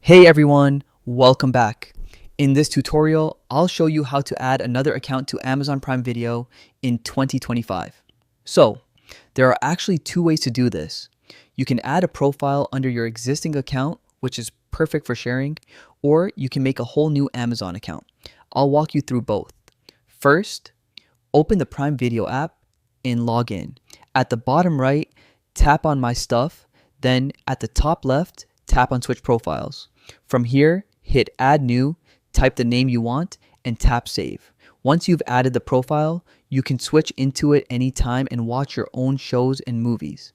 Hey everyone, welcome back. In this tutorial, I'll show you how to add another account to Amazon Prime Video in 2025. So, there are actually two ways to do this. You can add a profile under your existing account, which is perfect for sharing, or you can make a whole new Amazon account. I'll walk you through both. First, open the Prime Video app and log in. At the bottom right, tap on My Stuff, then at the top left, tap on Switch Profiles. From here, hit Add New, type the name you want, and tap Save. Once you've added the profile, you can switch into it anytime and watch your own shows and movies.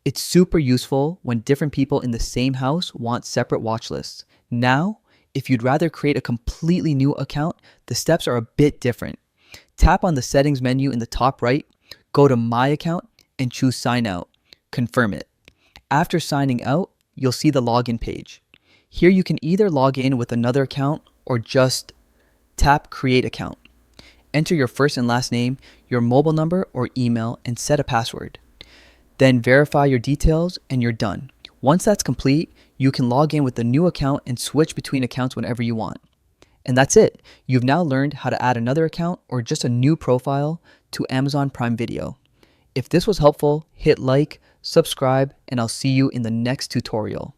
It's super useful when different people in the same house want separate watch lists. Now, if you'd rather create a completely new account, the steps are a bit different. Tap on the settings menu in the top right, go to My Account, and choose Sign Out. Confirm it. After signing out, you'll see the login page. Here you can either log in with another account or just tap Create Account. Enter your first and last name, your mobile number or email, and set a password. Then verify your details and you're done. Once that's complete, you can log in with the new account and switch between accounts whenever you want. And that's it. You've now learned how to add another account or just a new profile to Amazon Prime Video. If this was helpful, hit like, subscribe, and I'll see you in the next tutorial.